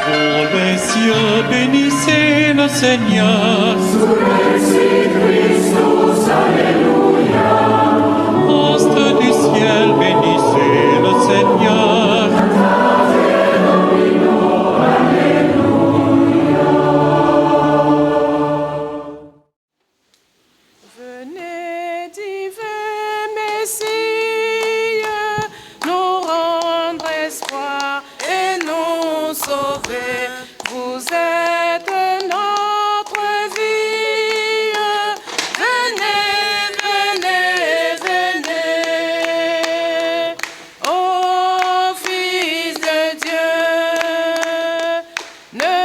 Pour les cieux, bénissez le Seigneur. Sur Christus, Alléluia. Astres du ciel, bénissez le Seigneur. Venez, divin Messie, nous rendre espoir et nous sauver. Vous êtes notre vie. Venez, venez, venez. Ô Fils de Dieu, ne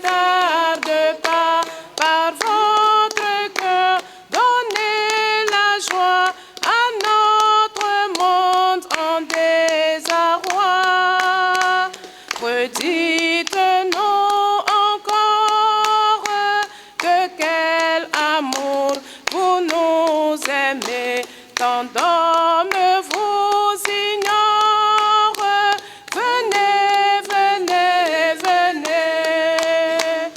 tarde pas par votre cœur. Donnez la joie à notre monde en désarroi. Redites-nous encore que quel amour vous nous aimez, tant d'hommes vous ignorent. Venez, venez, venez,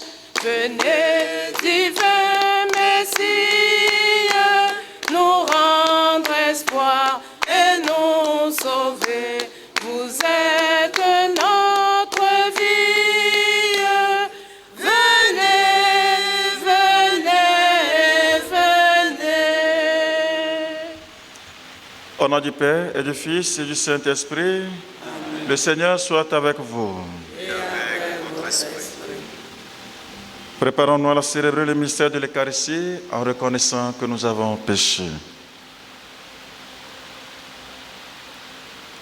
venez, divin Messie, nous rendre espoir et nous sauver. Vous êtes notre vie. Venez, venez, venez. Au nom du Père et du Fils et du Saint-Esprit, le Seigneur soit avec vous. Préparons-nous à célébrer le mystère de l'Eucharistie en reconnaissant que nous avons péché.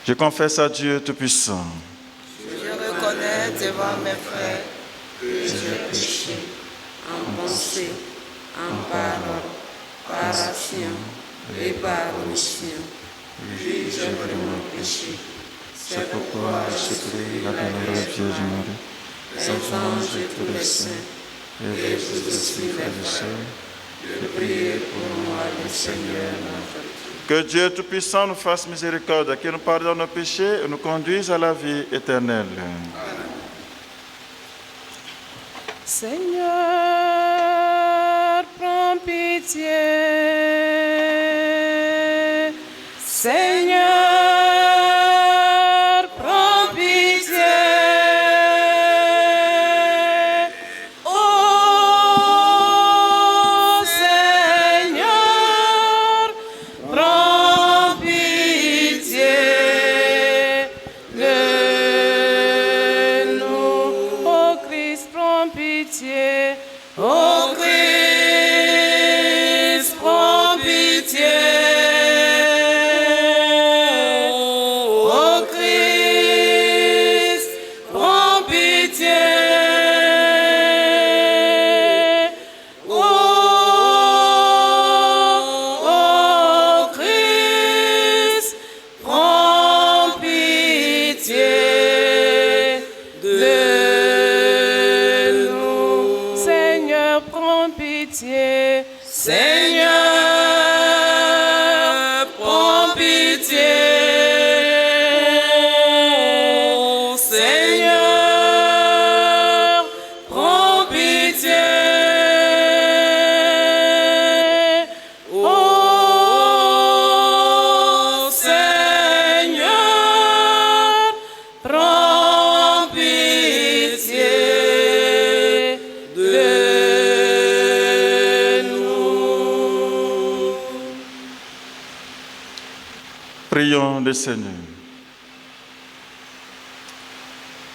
Je confesse à Dieu Tout-Puissant. Je reconnais devant mes frères que j'ai péché en pensée, en parole, par action et par omission. Oui, j'ai vraiment péché. C'est pourquoi je supplie la bienheureuse Vierge Marie, Les anges et tous les saints, et les esprits frères et sœurs, de prier pour moi, le Seigneur notre Dieu. que Dieu Tout-Puissant nous fasse miséricorde, qu'il nous pardonne nos péchés et nous conduise à la vie éternelle. Seigneur, prends pitié. Seigneur, prends pitié. Oh Seigneur, prends pitié de nous. Oh Christ, prends pitié. Oh Christ, prends pitié. Oh Christ, prends pitié. Oh Christ, prends pitié de nous. Seigneur, prends pitié. Seigneur, prends pitié. Seigneur, prends pitié. Oh Seigneur, prends pitié de nous. Prions le Seigneur.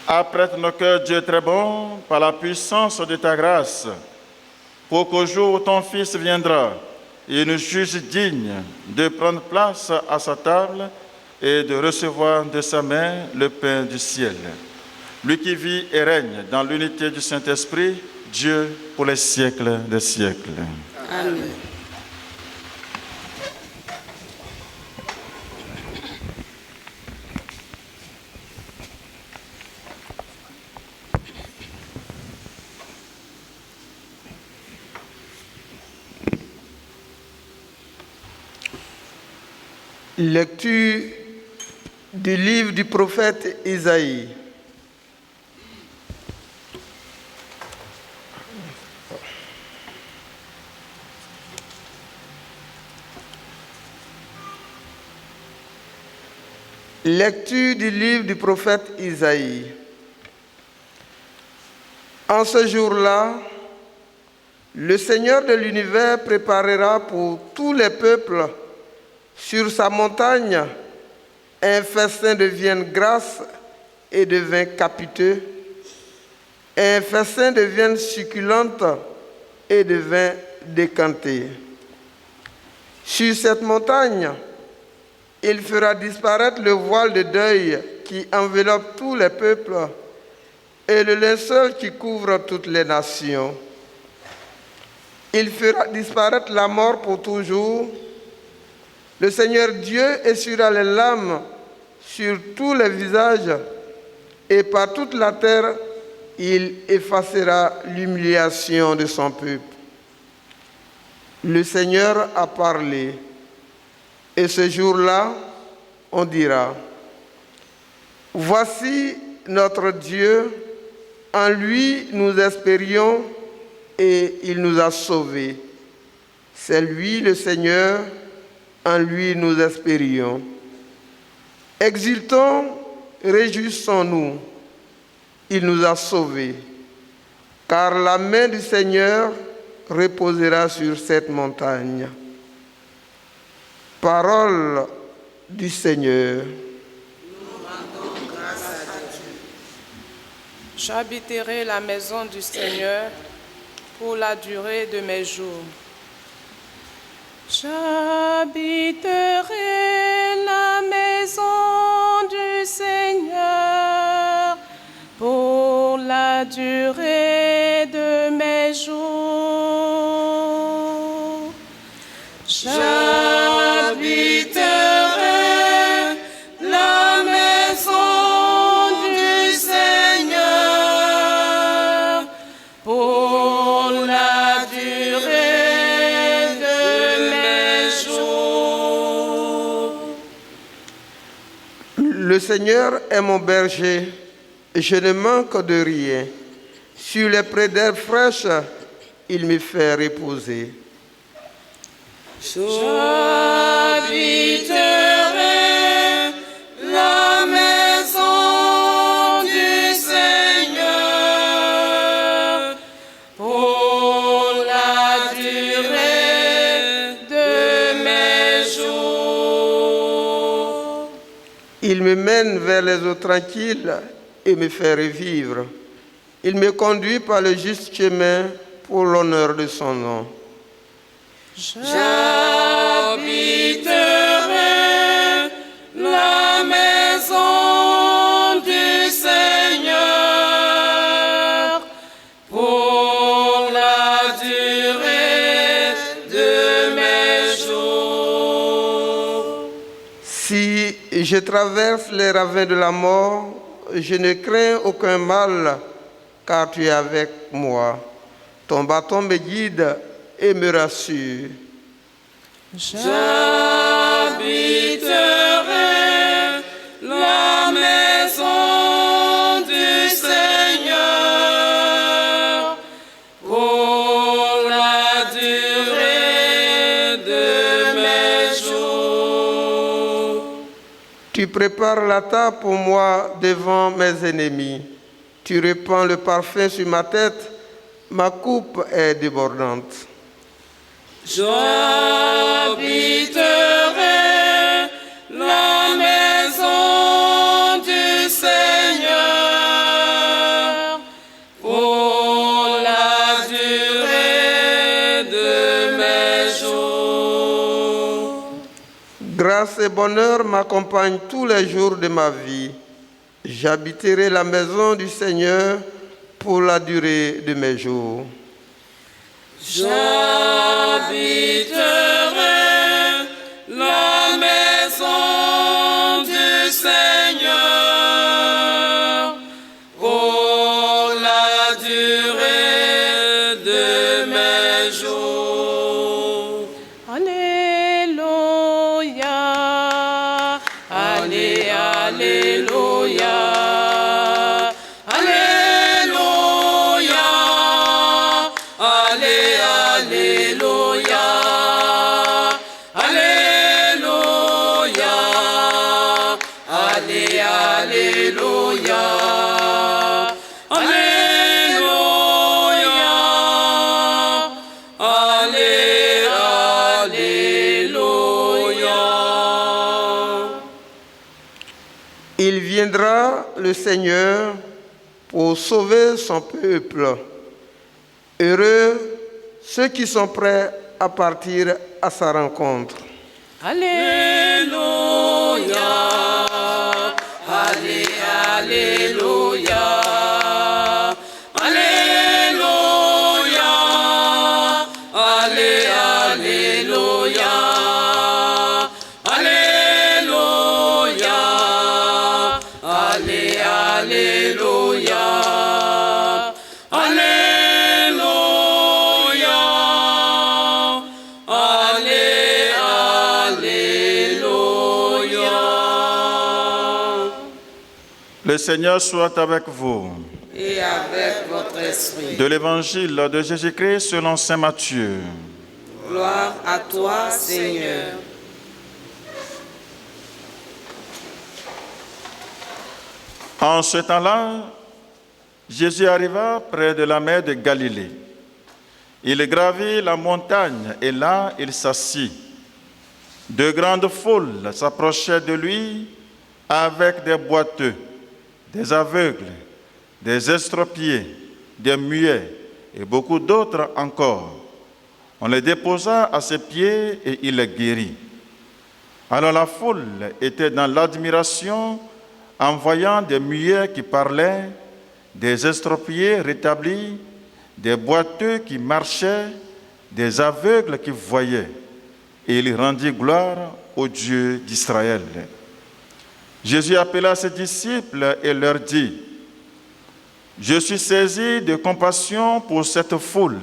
Apprête nos cœurs, Dieu très bon, par la puissance de ta grâce, pour qu'au jour où ton Fils viendra, il nous juge dignes de prendre place à sa table et de recevoir de sa main le pain du ciel. Lui qui vit et règne dans l'unité du Saint-Esprit, Dieu pour les siècles des siècles. Amen. Lecture du livre du prophète Isaïe. Lecture du livre du prophète Isaïe. En ce jour-là, le Seigneur de l'univers préparera pour tous les peuples sur sa montagne un festin de viande grasse et de vin capiteux, un festin de viande succulente et de vin décanté. Sur cette montagne, il fera disparaître le voile de deuil qui enveloppe tous les peuples et le linceul qui couvre toutes les nations. Il fera disparaître la mort pour toujours. Le Seigneur Dieu essuiera les larmes sur tous les visages et par toute la terre, il effacera l'humiliation de son peuple. Le Seigneur a parlé. Et ce jour-là, on dira, voici notre Dieu, en lui nous espérions et il nous a sauvés. C'est lui le Seigneur, en lui nous espérions. Exultons, réjouissons-nous, il nous a sauvés, car la main du Seigneur reposera sur cette montagne. Parole du Seigneur. Nous rendons grâce à Dieu. J'habiterai la maison du Seigneur pour la durée de mes jours. J'habiterai la maison du Seigneur pour la durée de mes jours. J'habiterai la maison du Seigneur pour la durée de mes jours. Le Seigneur est mon berger, et je ne manque de rien. Sur les prés d'herbes fraîches, il me fait reposer. J'habiterai la maison du Seigneur pour la durée de mes jours. Il me mène vers les eaux tranquilles et me fait revivre. Il me conduit par le juste chemin pour l'honneur de son nom. J'habiterai la maison du Seigneur pour la durée de mes jours. Si je traverse les ravins de la mort, je ne crains aucun mal, car tu es avec moi. Ton bâton me guide et me rassure. J'habiterai la maison du Seigneur pour la durée de mes jours. Tu prépares la table pour moi devant mes ennemis. Tu répands le parfum sur ma tête. Ma coupe est débordante. J'habiterai la maison du Seigneur pour la durée de mes jours. Grâce et bonheur m'accompagnent tous les jours de ma vie. J'habiterai la maison du Seigneur pour la durée de mes jours. J'habiterai la maison du Seigneur pour la durée de mes jours. Alléluia, Alléluia. Alléluia, Allez, Alléluia. Alléluia. Allez, Alléluia. Il viendra le Seigneur pour sauver son peuple. Heureux ceux qui sont prêts à partir à sa rencontre. Alléluia. Allez, Alléluia. Alléluia. Allez, Alléluia. Alléluia. Allez, Alléluia. Alléluia. Allez, Alléluia. Le Seigneur soit avec vous. Et avec votre esprit. De l'Évangile de Jésus-Christ selon saint Matthieu. Gloire à toi, Seigneur. En ce temps-là, Jésus arriva près de la mer de Galilée. Il gravit la montagne et là, il s'assit. De grandes foules s'approchaient de lui avec des boiteux, des aveugles, des estropiés, des muets et beaucoup d'autres encore. On les déposa à ses pieds et il les guérit. Alors la foule était dans l'admiration en voyant des muets qui parlaient, des estropiés rétablis, des boiteux qui marchaient, des aveugles qui voyaient. Et il rendit gloire au Dieu d'Israël. Jésus appela ses disciples et leur dit, « Je suis saisi de compassion pour cette foule,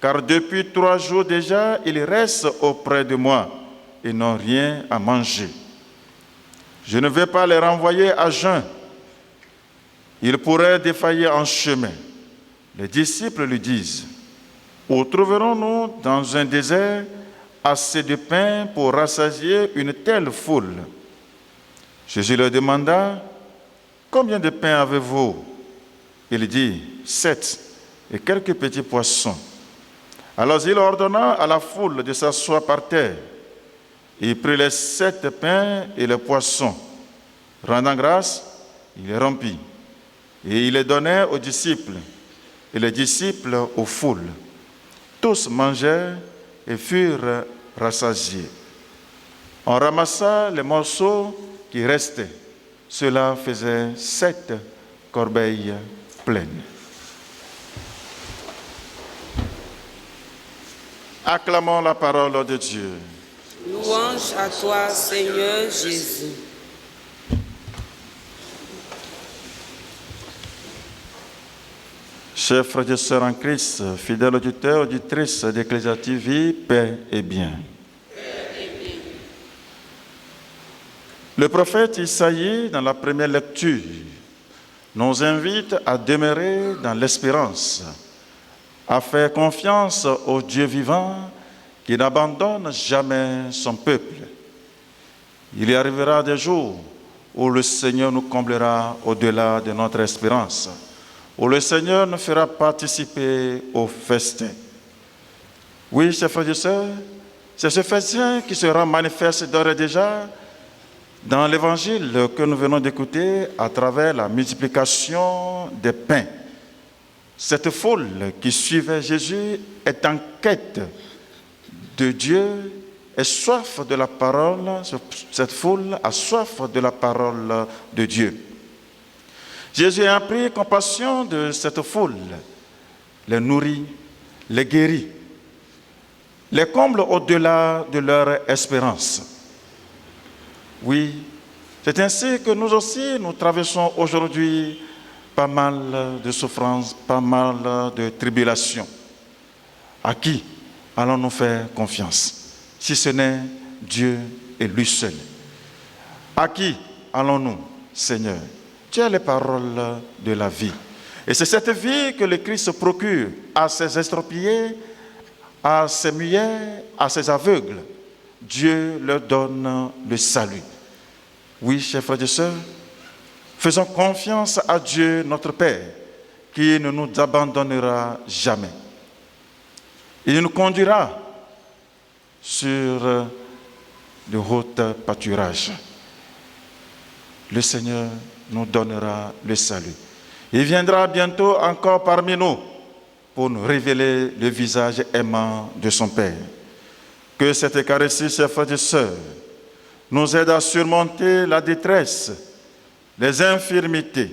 car depuis 3 jours déjà, ils restent auprès de moi et n'ont rien à manger. Je ne vais pas les renvoyer à jeun. Ils pourraient défaillir en chemin. » Les disciples lui disent, « Où trouverons-nous dans un désert assez de pain pour rassasier une telle foule ?» Jésus leur demanda, « Combien de pain avez-vous » Il dit, « 7 et quelques petits poissons. » Alors il ordonna à la foule de s'asseoir par terre. Il prit les 7 pains et les poissons. Rendant grâce, il les rompit. Et il les donnait aux disciples, et les disciples aux foules. Tous mangèrent et furent rassasiés. On ramassa les morceaux qui restaient. Cela faisait 7 corbeilles pleines. Acclamons la parole de Dieu. Louange à toi, Seigneur Jésus. Chers frères et sœurs en Christ, fidèles auditeurs, auditrices d'Ecclesia TV, paix et bien. Le prophète Isaïe, dans la première lecture, nous invite à demeurer dans l'espérance, à faire confiance au Dieu vivant qui n'abandonne jamais son peuple. Il y arrivera des jours où le Seigneur nous comblera au-delà de notre espérance, où le Seigneur nous fera participer au festin. Oui, chers frères et sœurs, c'est ce festin qui sera manifeste d'ores et déjà dans l'évangile que nous venons d'écouter à travers la multiplication des pains. Cette foule qui suivait Jésus est en quête de Dieu, est soif de la parole. Cette foule a soif de la parole de Dieu. Jésus a pris compassion de cette foule, les nourrit, les guérit, les comble au-delà de leur espérance. Oui, c'est ainsi que nous aussi, nous traversons aujourd'hui pas mal de souffrances, pas mal de tribulations. À qui allons-nous faire confiance, si ce n'est Dieu et lui seul? À qui allons-nous, Seigneur? Tu as les paroles de la vie. Et c'est cette vie que le Christ procure à ses estropiés, à ses muets, à ses aveugles. Dieu leur donne le salut. Oui, chers frères et sœurs, faisons confiance à Dieu, notre Père, qui ne nous abandonnera jamais. Il nous conduira sur de hauts pâturages. Le Seigneur nous donnera le salut. Il viendra bientôt encore parmi nous pour nous révéler le visage aimant de son Père. Que cette Eucharistie, chers frères et sœurs, nous aide à surmonter la détresse, les infirmités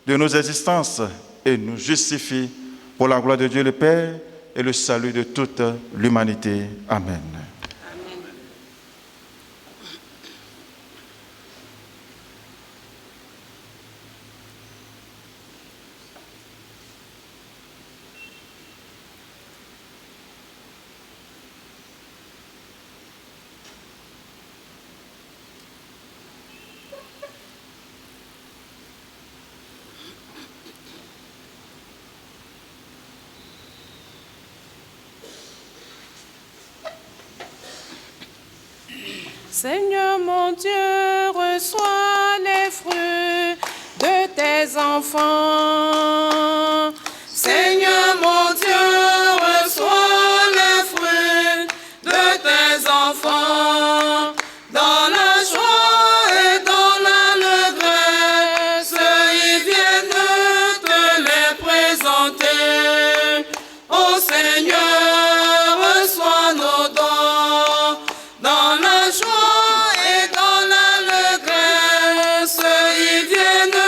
de nos existences et nous justifie pour la gloire de Dieu le Père et le salut de toute l'humanité. Amen. Seigneur mon Dieu, reçois les fruits de tes enfants. Seigneur mon Dieu, reçois les fruits de tes enfants. Dans la joie et dans l'allégresse, ils viennent te les présenter. Ô Seigneur, reçois nos dons. Dans la joie et dans l'allégresse, ils viennent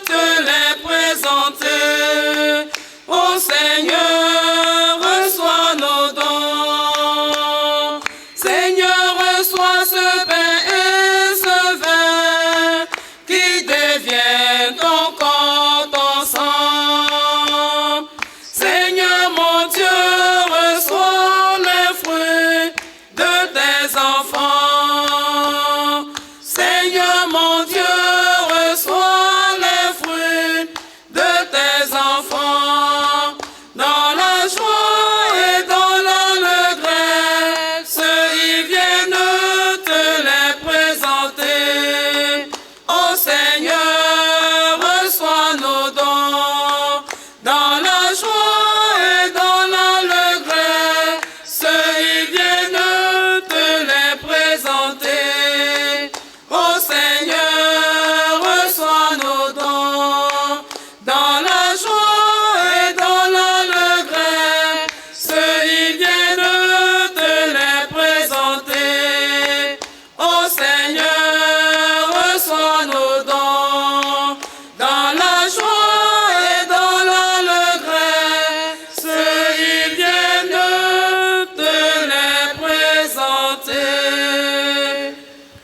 te les présenter. Ô Seigneur, reçois nos dons. Seigneur, reçois ce pain et ce vin qui deviennent ton corps, ton sang. Seigneur mon Dieu, reçois les fruits de tes enfants. Seigneur mon Dieu, reçois les fruits de tes enfants. Dans la joie et dans l'allégresse, ils viennent te les présenter. Ô Seigneur, reçois nos dons. Dans la joie et dans l'allégresse, ils viennent te les présenter. Ô Seigneur, reçois nos dons. Dans la joie et dans l'allégresse, ils viennent te les présenter. Ô Seigneur, reçois nos dons. Dans la joie et dans l'allégresse, ils viennent te les présenter.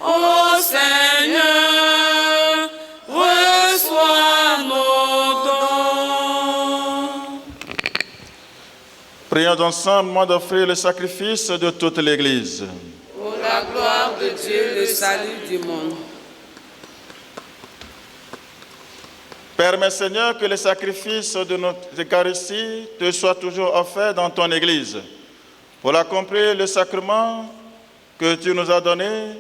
Ô Seigneur, reçois nos dons. Prions ensemble, moi d'offrir le sacrifice de toute l'Église. Pour la gloire de Dieu, le salut du monde. Permets, Seigneur, que le sacrifice de notre Eucharistie te soit toujours offert dans ton Église, pour accomplir le sacrement que tu nous as donné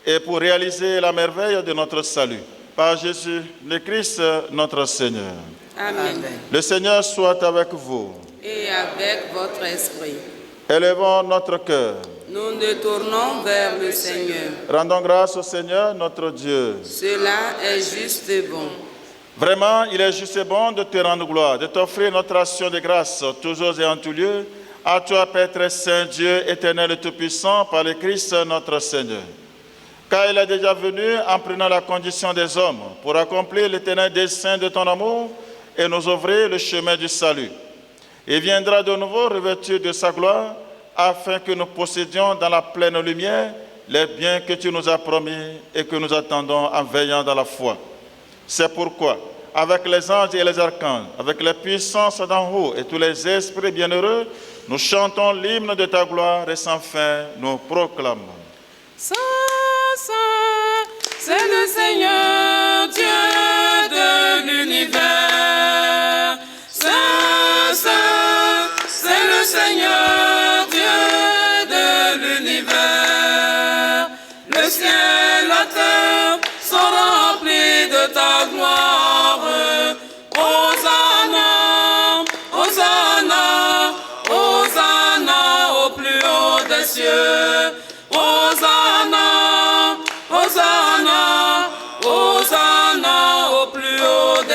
et pour réaliser la merveille de notre salut. Par Jésus le Christ, notre Seigneur. Amen. Le Seigneur soit avec vous. Et avec votre esprit, Élevons notre cœur. nous nous tournons vers le Seigneur. Rendons grâce au Seigneur, notre Dieu. Cela est juste et bon. Vraiment, il est juste et bon de te rendre gloire, de t'offrir notre action de grâce, toujours et en tout lieu, à toi, Père très saint, Dieu éternel et tout-puissant, par le Christ notre Seigneur. Car il est déjà venu en prenant la condition des hommes, pour accomplir l'éternel dessein de ton amour et nous ouvrir le chemin du salut. Il viendra de nouveau revêtu de sa gloire, afin que nous possédions dans la pleine lumière les biens que tu nous as promis et que nous attendons en veillant dans la foi. C'est pourquoi, avec les anges et les archanges, avec les puissances d'en haut et tous les esprits bienheureux, nous chantons l'hymne de ta gloire et sans fin nous proclamons. Saint, Saint, c'est le Seigneur, Dieu de l'univers. Saint, Saint, c'est le Seigneur, Dieu de l'univers. Le ciel, la terre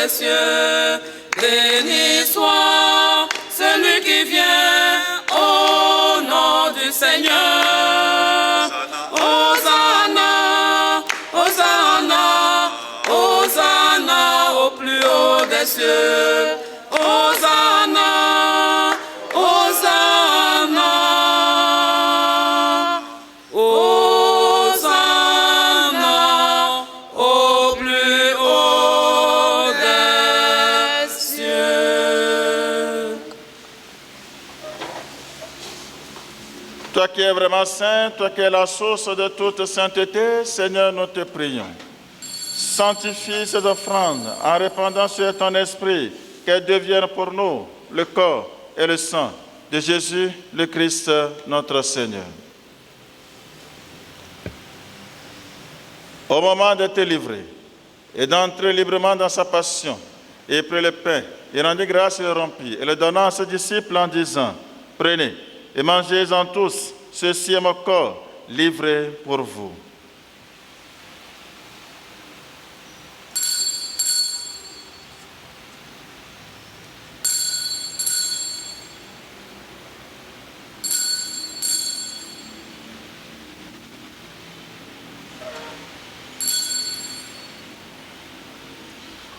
des cieux. Béni soit celui qui vient au nom du Seigneur. Hosanna, Hosanna, Hosanna au plus haut des cieux. Hosanna, Hosanna, Hosanna au plus haut des cieux. Toi qui es vraiment saint, toi qui es la source de toute sainteté, Seigneur, nous te prions. Sanctifie cette offrande en répandant sur ton esprit qu'elle devienne pour nous le corps et le sang de Jésus, le Christ, notre Seigneur. Au moment de te livrer et d'entrer librement dans sa passion, il prit le pain, il rendit grâce et le rompit, et le donna à ses disciples en disant, « Prenez et mangez-en tous, ceci est mon corps livré pour vous. »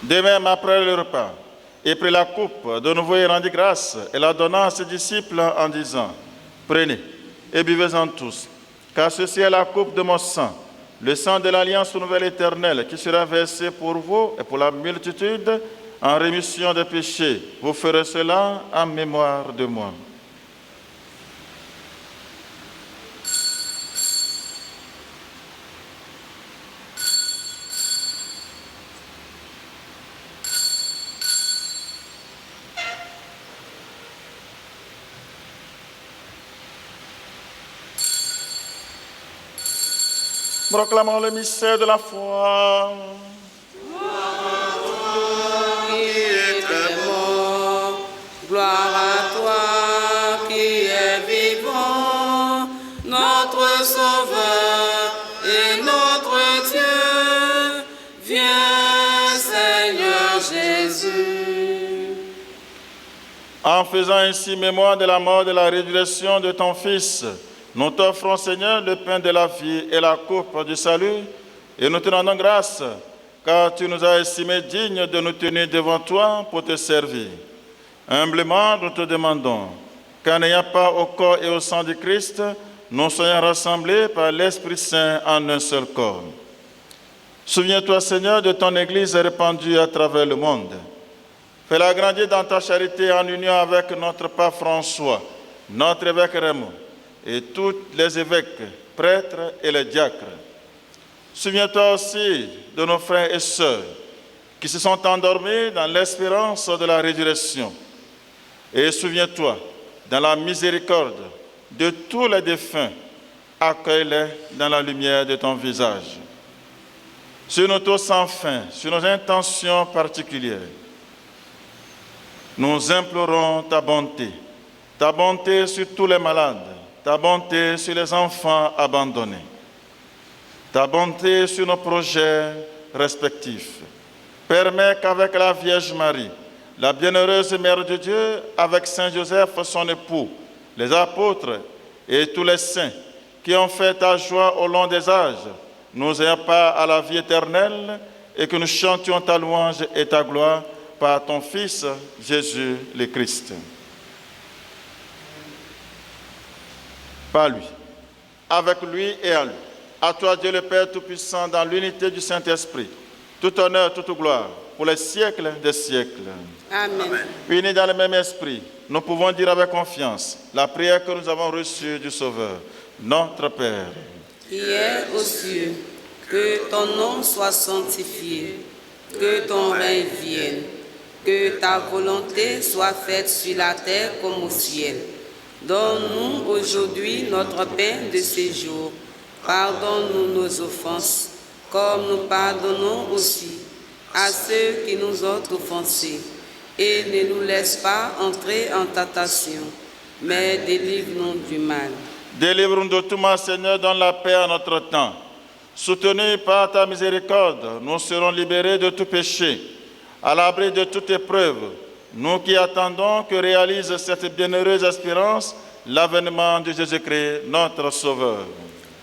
De même, après le repas, il prit la coupe, de nouveau il rendit grâce, et la donna à ses disciples en disant, « Prenez et buvez-en tous, car ceci est la coupe de mon sang, le sang de l'alliance nouvelle éternelle, qui sera versé pour vous et pour la multitude en rémission des péchés. Vous ferez cela en mémoire de moi. » Proclamons le mystère de la foi. Qui est très bon, gloire à toi qui es vivant, notre Sauveur et notre Dieu. Viens, Seigneur Jésus. En faisant ainsi mémoire de la mort et de la résurrection de ton Fils, nous t'offrons, Seigneur, le pain de la vie et la coupe du salut, et nous te rendons grâce, car tu nous as estimés dignes de nous tenir devant toi pour te servir. Humblement, nous te demandons qu'en n'ayant pas au corps et au sang du Christ, nous soyons rassemblés par l'Esprit Saint en un seul corps. Souviens-toi, Seigneur, de ton Église répandue à travers le monde. Fais-la grandir dans ta charité en union avec notre pape François, notre évêque Raymond, et tous les évêques, prêtres et les diacres. Souviens-toi aussi de nos frères et sœurs qui se sont endormis dans l'espérance de la résurrection. Et souviens-toi, dans la miséricorde, de tous les défunts, accueille-les dans la lumière de ton visage. Sur nos taux sans fin, sur nos intentions particulières, nous implorons ta bonté sur tous les malades, ta bonté sur les enfants abandonnés, ta bonté sur nos projets respectifs. Permets qu'avec la Vierge Marie, la bienheureuse Mère de Dieu, avec Saint Joseph, son époux, les apôtres et tous les saints qui ont fait ta joie au long des âges, nous ayons part à la vie éternelle et que nous chantions ta louange et ta gloire par ton Fils, Jésus le Christ. Par lui, avec lui et à lui. À toi, Dieu le Père Tout-Puissant, dans l'unité du Saint-Esprit, tout honneur, toute gloire, pour les siècles des siècles. Amen. Unis dans le même esprit, nous pouvons dire avec confiance la prière que nous avons reçue du Sauveur. Notre Père, Qui es aux cieux, que ton nom soit sanctifié, que ton règne vienne, que ta volonté soit faite sur la terre comme au ciel. Donne-nous aujourd'hui notre pain de ce jour. Pardonne-nous nos offenses, comme nous pardonnons aussi à ceux qui nous ont offensés. Et ne nous laisse pas entrer en tentation, mais délivre-nous du mal. délivre-nous de tout mal, Seigneur, donne la paix à notre temps. Soutenus par ta miséricorde, nous serons libérés de tout péché. à l'abri de toute épreuve, nous qui attendons que réalise cette bienheureuse espérance l'avènement de Jésus-Christ, notre Sauveur.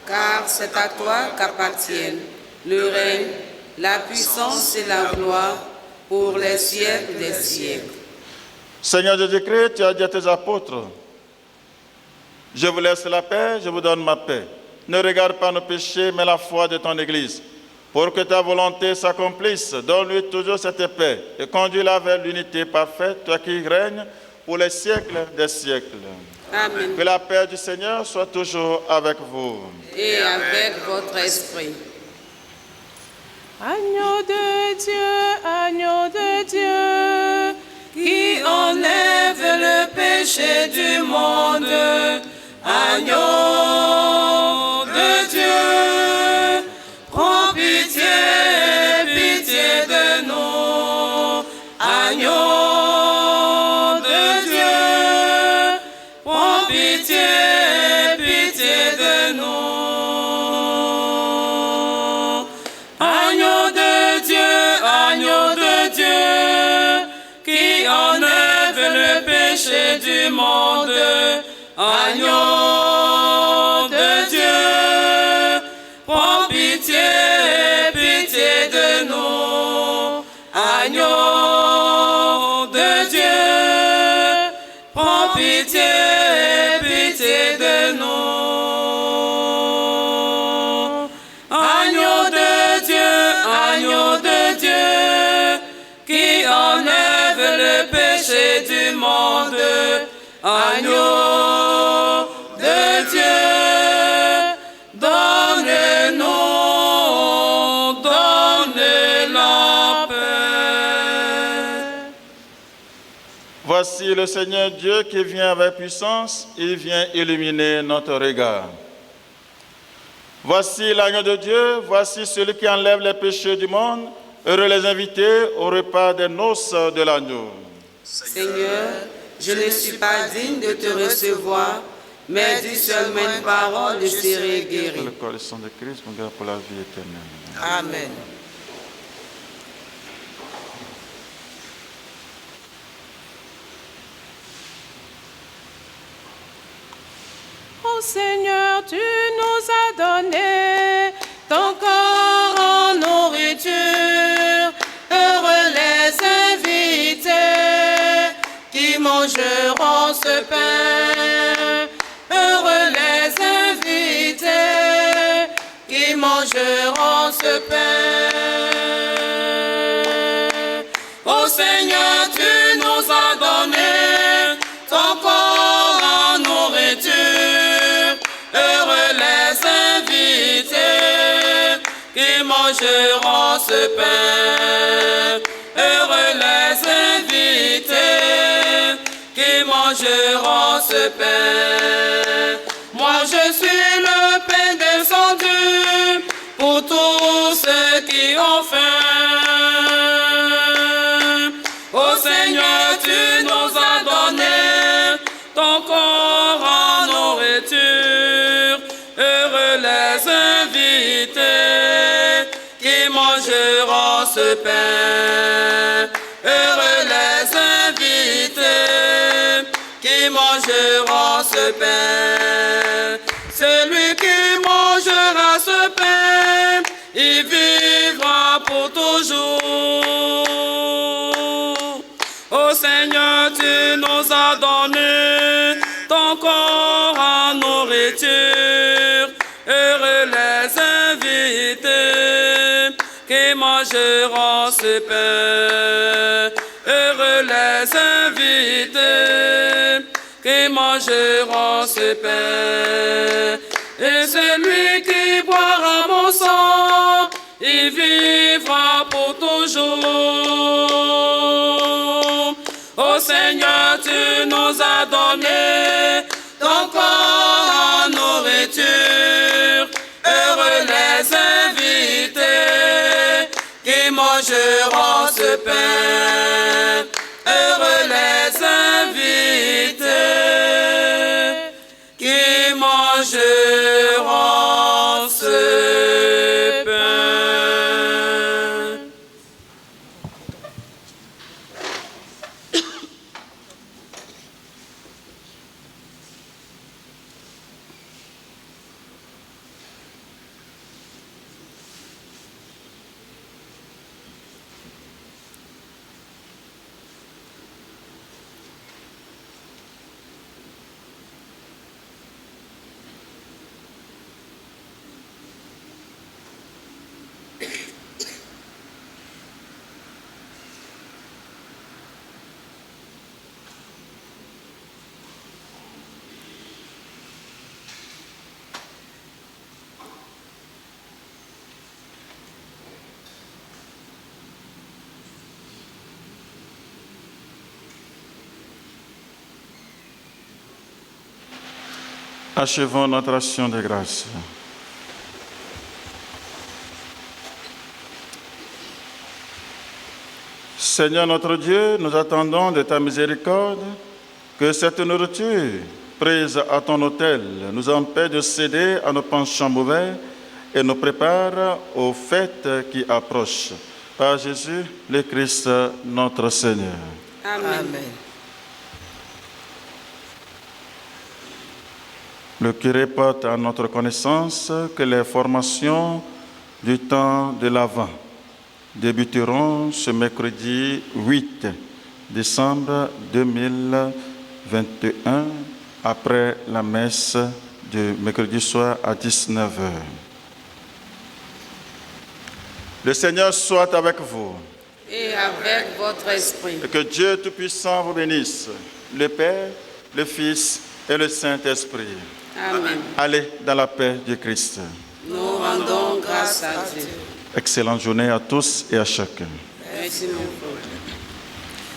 Car c'est à toi qu'appartiennent le règne, la puissance et la gloire pour les siècles des siècles. Seigneur Jésus-Christ, tu as dit à tes apôtres, je vous laisse la paix, je vous donne ma paix. Ne regarde pas nos péchés, mais la foi de ton Église. Pour que ta volonté s'accomplisse, donne-lui toujours cette paix et conduis-la vers l'unité parfaite, toi qui règnes pour les siècles des siècles. Amen. Que la paix du Seigneur soit toujours avec vous. Et avec votre esprit. Agneau de Dieu, qui enlève le péché du monde. Agneau de Dieu, prends pitié, pitié de nous. Agneau de Dieu, prends pitié, pitié de nous. Agneau de Dieu, qui enlève le péché du monde. Agneau de Dieu, prends pitié, pitié de nous. Agneau de Dieu, prends pitié, pitié de nous. Agneau de Dieu, qui enlève le péché du monde. Agneau de Dieu, donne-nous, donne la paix. Voici le Seigneur Dieu qui vient avec puissance, il vient illuminer notre regard. Voici l'agneau de Dieu, voici celui qui enlève les péchés du monde. Heureux les invités au repas des noces de l'agneau. Seigneur, je ne suis pas digne de te recevoir, mais dis seulement une parole, je serai guéri. Le corps et le sang de Christ, mon Père, pour la vie éternelle. Amen. Ô Seigneur, tu nous as donné ton corps en nourriture. Heureux les invités qui mangeront ce pain. Heureux les invités qui mangeront ce pain. Ô Seigneur, tu nous as donné ton corps en nourriture. Heureux les invités qui mangeront ce pain. Heureux les invités qui mangeront ce pain. Moi je suis le pain descendu pour tous ceux qui ont faim. Ô Seigneur, tu nous as donné ton corps en nourriture. Heureux les invités qui mangeront ce pain. Heureux les invités qui mangeront ce pain. Celui qui mangera ce pain, il vivra pour toujours. Ô Seigneur, tu nous as donné ton corps en nourriture. Heureux les invités qui mangeront ce pain. Heureux les invités qui mangeront ce pain. Et celui qui boira mon sang, il vivra pour toujours. Ô Seigneur, tu nous as donné ton corps en nourriture. Heureux les invités qui mangeront ce pain. Heureux les invités qui mangeront ce pain. Achevons notre action de grâce. Seigneur notre Dieu, nous attendons de ta miséricorde que cette nourriture prise à ton autel nous empêche de céder à nos penchants mauvais et nous prépare aux fêtes qui approchent. Par Jésus, le Christ, notre Seigneur. Amen. Le curé porte à notre connaissance que les formations du temps de l'Avent débuteront ce mercredi 8 décembre 2021 après la messe du mercredi soir à 19h. Le Seigneur soit avec vous. Et avec votre esprit. Et que Dieu Tout-Puissant vous bénisse, le Père, le Fils et le Saint-Esprit. Amen. Allez dans la paix du Christ. Nous rendons grâce à Dieu. Excellente journée à tous et à chacun. Merci mon frère.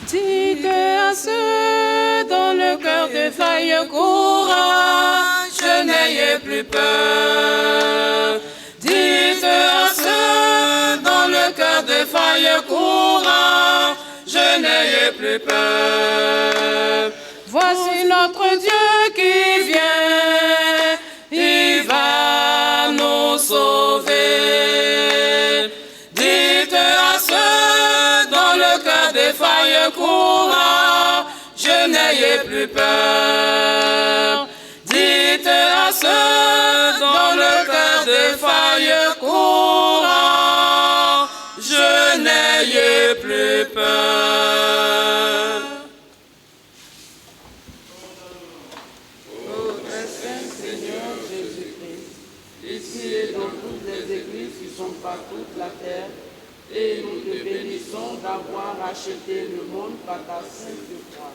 Dites à ceux dans le cœur de faille courage, n'ayez plus peur. Dites à ceux dans le cœur de faille courage, n'ayez plus peur. Voici notre Dieu qui vient, il va nous sauver. Dites à ceux dans le cœur des failles courage, n'ayez plus peur. Dites à ceux dans le cœur des failles courage, n'ayez plus peur. Par toute la terre, et nous te bénissons d'avoir racheté le monde par ta sainte croix.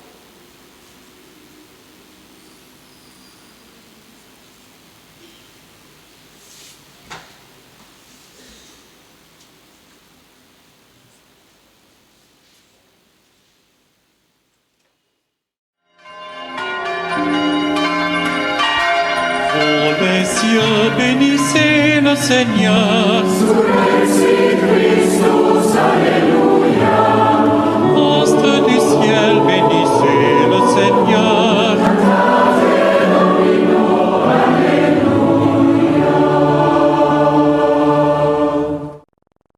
Ô les cieux, bénissez le Seigneur. Sous les Christ.